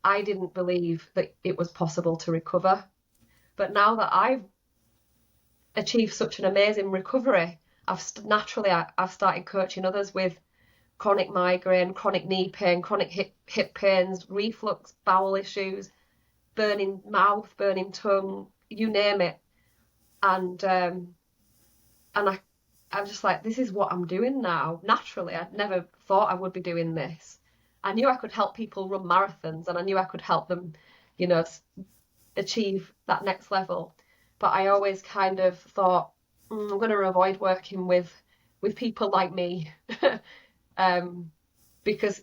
I didn't believe that it was possible to recover. But now that I've achieved such an amazing recovery, I've started coaching others with chronic migraine, chronic knee pain, chronic hip pains, reflux, bowel issues, burning mouth, burning tongue, you name it. And I'm just like, this is what I'm doing now. Naturally, I'd never thought I would be doing this. I knew I could help people run marathons, and I knew I could help them, you know, achieve that next level. But I always kind of thought, I'm going to avoid working with people like me, um, because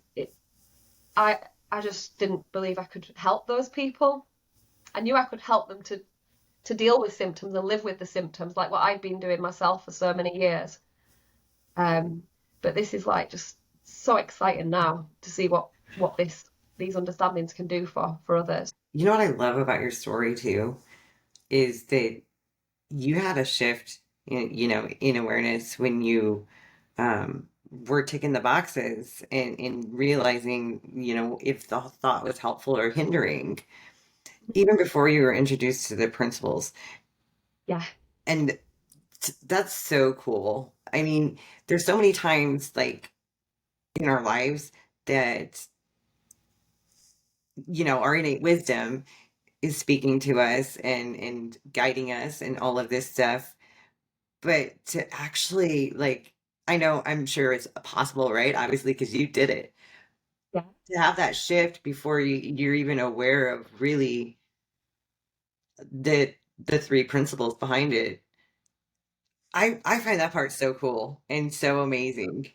I I just didn't believe I could help those people. I knew I could help them to deal with symptoms and live with the symptoms, like what I'd been doing myself for so many years. Um, but this is like just so exciting now to see what these understandings can do for others. You know what I love about your story too is that you had a shift in, in awareness when you were ticking the boxes and realizing, if the thought was helpful or hindering, even before you were introduced to the principles. Yeah, And that's so cool. I mean, there's so many times like in our lives that, our innate wisdom is speaking to us and guiding us and all of this stuff. But to actually like, I know, I'm sure it's possible, right? Obviously, because you did it. yeah. To have that shift before you're even aware of really the three principles behind it. I find that part so cool and so amazing.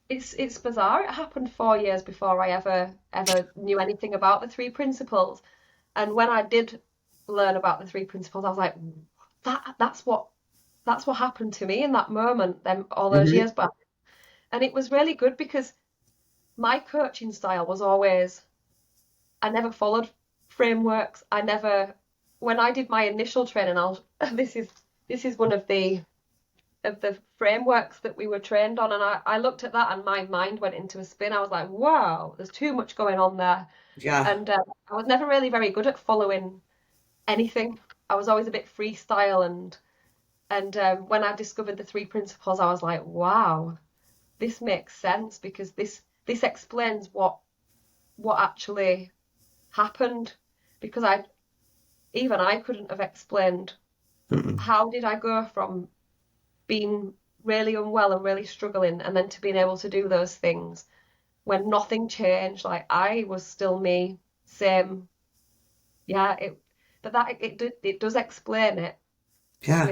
It's bizarre. It happened 4 years before I ever knew anything about the three principles. And when I did learn about the three principles, I was like, that's what happened to me in that moment, then all those Hmm. years back. And it was really good because my coaching style was always, I never followed frameworks. When I did my initial training, this is one of the frameworks that we were trained on, and I looked at that and my mind went into a spin. I was like, wow, there's too much going on there. Yeah. And I was never really very good at following anything. I was always a bit freestyle, and when I discovered the three principles, I was like, wow, this makes sense because this explains what actually happened, because I couldn't have explained Mm-mm. how did I go from being really unwell and really struggling and then to being able to do those things when nothing changed. Like I was still me, same. Yeah, but that it does explain it Yeah.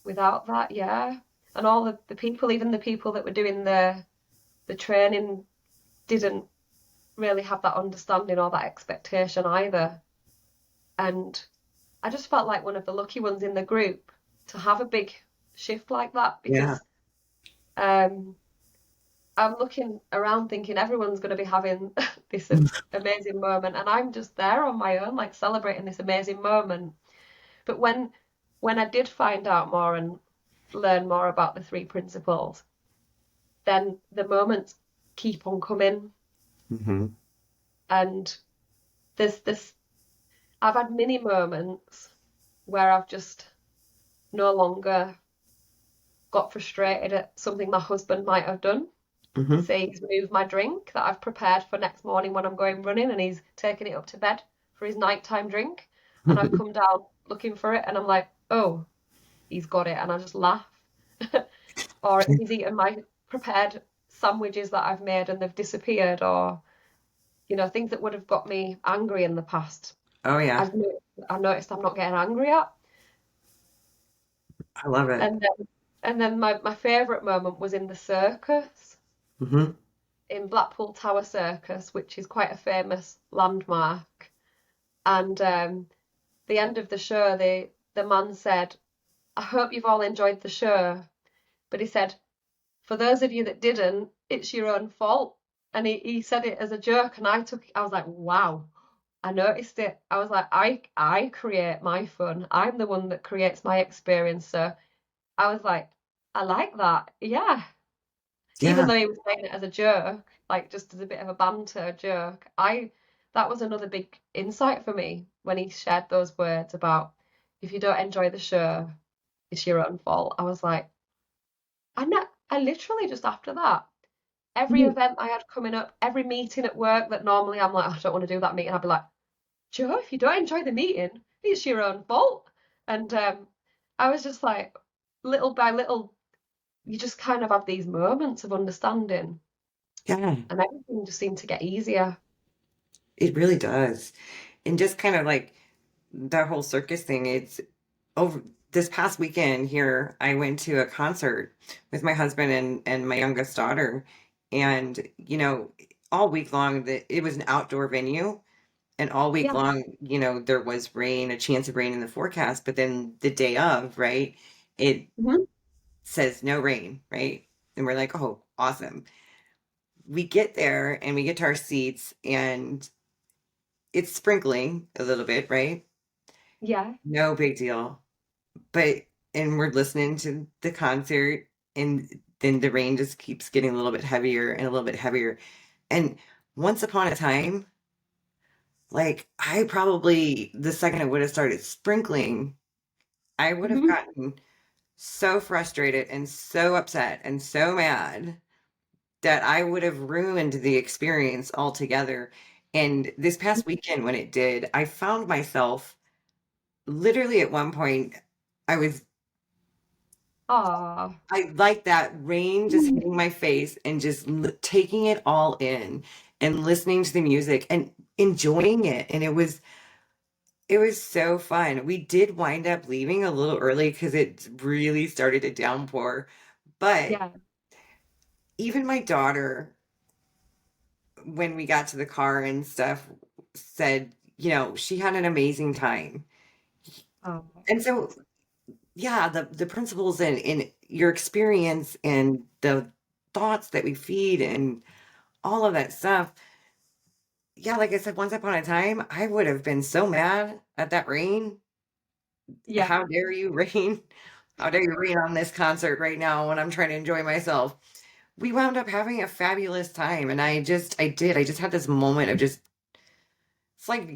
without that. Yeah. And all the people, even the people that were doing the training, didn't really have that understanding or that expectation either. And I just felt like one of the lucky ones in the group to have a big shift like that, Yeah. because um, I'm looking around thinking everyone's going to be having this amazing moment, and I'm just there on my own, like celebrating this amazing moment. But when I did find out more and learn more about the three principles, then the moments keep on coming, Hmm. and there's this. I've had many moments where I've just no longer got frustrated at something my husband might have done. Hmm. Say he's moved my drink that I've prepared for next morning when I'm going running, and he's taken it up to bed for his nighttime drink. And I've come down looking for it, and I'm like, oh, he's got it. And I just laugh. Or he's eaten my prepared sandwiches that I've made and they've disappeared, or, things that would have got me angry in the past. Oh yeah. I've noticed I'm not getting angry at. I love it. And then my favourite moment was in the circus, Hmm. in Blackpool Tower Circus, which is quite a famous landmark. And the end of the show, the man said, "I hope you've all enjoyed the show." But he said, "For those of you that didn't, it's your own fault." And he said it as a joke, and I was like, wow. I noticed it. I was like, I create my fun. I'm the one that creates my experience. So I was like, I like that. Yeah. Even Yeah. though he was saying it as a joke, like just as a bit of a banter joke, I that was another big insight for me when he shared those words about if you don't enjoy the show, it's your own fault. I was like, I literally just after that, every Mhm. event I had coming up, every meeting at work that normally I'm like, "Oh, I don't want to do that meeting," I'd be like, Joe, if you don't enjoy the meeting, it's your own fault. And I was just like, little by little, you just kind of have these moments of understanding, Yeah, and everything just seemed to get easier. it really does. And just kind of like that whole circus thing, it's over this past weekend here, I went to a concert with my husband and my youngest daughter. And, all week long it was an outdoor venue. And all week Yeah. long, there was rain, a chance of rain in the forecast. But then the day of, right, it Hmm. says no rain, right? And we're like, oh, awesome. We get there and we get to our seats and it's sprinkling a little bit, right? Yeah. No big deal. But, and we're listening to the concert and then the rain just keeps getting a little bit heavier and a little bit heavier. And once upon a time, like I probably, the second it would have started sprinkling, I would have Hmm. gotten so frustrated and so upset and so mad that I would have ruined the experience altogether. And this past weekend, when it did, I found myself literally at one point, I was, Ah. I like that rain just hitting my face and just taking it all in and listening to the music and enjoying it. And it was so fun. We did wind up leaving a little early because it really started to downpour. But Yeah. even my daughter, when we got to the car and stuff, said, she had an amazing time. Oh. And so, yeah, the principles in your experience and the thoughts that we feed and all of that stuff. Yeah, like I said, once upon a time, I would have been so mad at that rain. Yeah. How dare you, rain? How dare you rain on this concert right now when I'm trying to enjoy myself? We wound up having a fabulous time. And I just had this moment of just, it's like,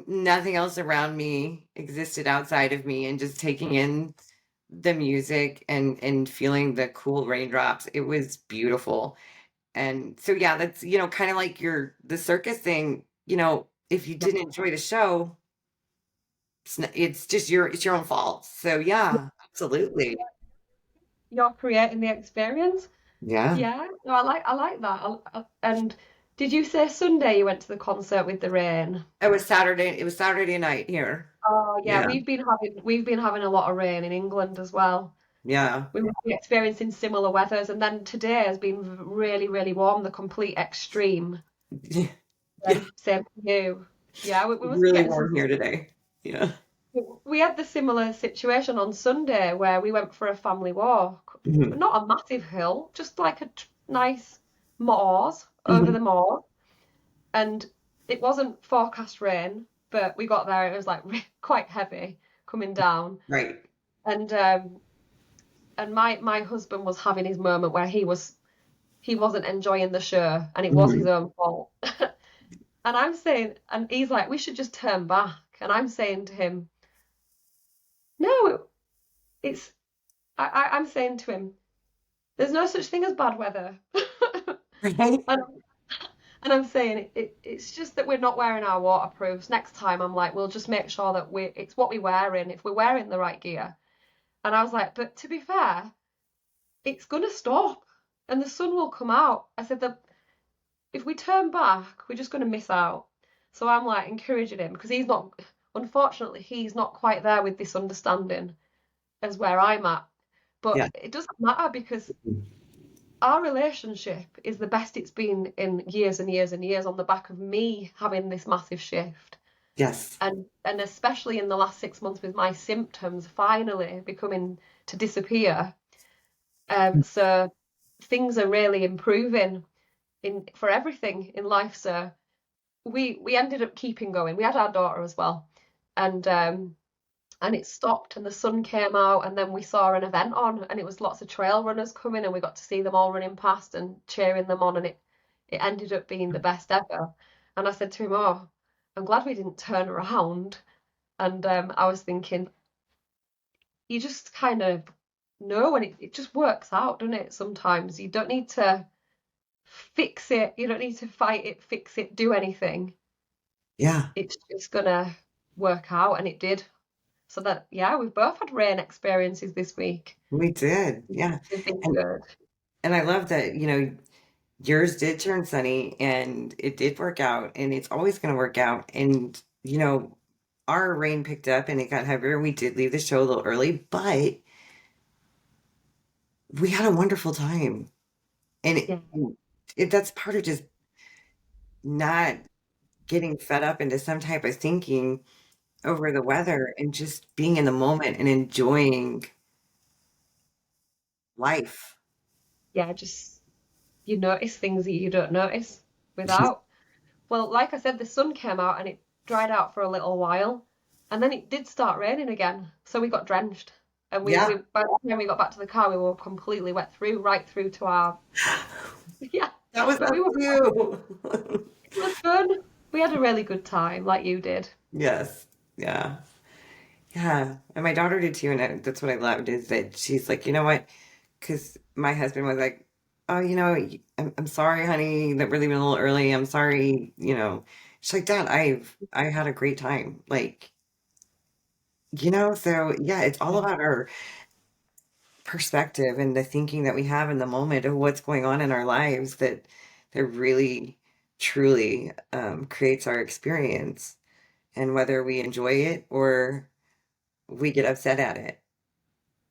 nothing else around me existed outside of me and just taking in the music and feeling the cool raindrops. It was beautiful. And so yeah, that's, kind of like the circus thing, if you Yeah. didn't enjoy the show, it's just it's your own fault. So Yeah. yeah, absolutely. You're creating the experience. Yeah. Yeah. No, I like that. And did you say Sunday you went to the concert with the rain? It was Saturday night here. Oh yeah, Yeah. we've been having a lot of rain in England as well. Yeah. We must be experiencing similar weathers, and then today has been really, really warm, the complete extreme. Yeah. Same for you. Yeah, we must be Really getting some. warm here today. Yeah. We had the similar situation on Sunday where we went for a family walk. Mhm. Not a massive hill, just like a nice moors over Mhm. the moor. And it wasn't forecast rain, but we got there, it was like quite heavy coming down. Right. And my husband was having his moment where he wasn't enjoying the show and it was his Mhm. own fault. And I'm saying, and he's like, we should just turn back. And I'm saying to him, no, it's, I'm saying to him, there's no such thing as bad weather. Right. And, and I'm saying it's just that we're not wearing our waterproofs. Next time, I'm like, we'll just make sure that it's what we're wearing, if we're wearing the right gear. And I was like, but to be fair, it's gonna stop and the sun will come out. I said that if we turn back, we're just gonna miss out. So I'm like encouraging him because unfortunately, he's not quite there with this understanding as where I'm at. Yeah. But it doesn't matter because our relationship is the best it's been in years and years and years on the back of me having this massive shift. Yes. And especially in the last 6 months with my symptoms finally becoming to disappear. So things are really improving in for everything in life. So we ended up keeping going. We had our daughter as well, and it stopped, and the sun came out, and then we saw an event on, and it was lots of trail runners coming, and we got to see them all running past and cheering them on, and it ended up being the best ever. And I said to him, "Oh, I'm glad we didn't turn around." And I was thinking, you just kind of know when it just works out, doesn't it? Sometimes you don't need to fix it, you don't need to fight it, fix it, do anything. Yeah, It's just gonna work out, and it did. So that, yeah, we've both had rain experiences this week, we did. Yeah. which has been And good. and I love that, yours did turn sunny and it did work out and it's always going to work out. And, our rain picked up and it got heavier. We did leave the show a little early, but we had a wonderful time. And Yeah, that's part of just not getting fed up into some type of thinking over the weather and just being in the moment and enjoying life. yeah, just you notice things that you don't notice without. Well, like I said, the sun came out and it dried out for a little while, and then it did start raining again. So we got drenched, and we Yeah, by the time we got back to the car, we were completely wet through, right through to our yeah. that was But us we were too. it was fun. We had a really good time, like you did. Yes. Yeah. Yeah, and my daughter did too, and that's what I loved is that she's like, you know what? Because my husband was like, oh, I'm sorry, honey, that we're leaving a little early. I'm sorry, She's like, Dad, I had a great time, like, So yeah, it's all Yeah, about our perspective and the thinking that we have in the moment of what's going on in our lives that really, truly creates our experience, and whether we enjoy it or we get upset at it.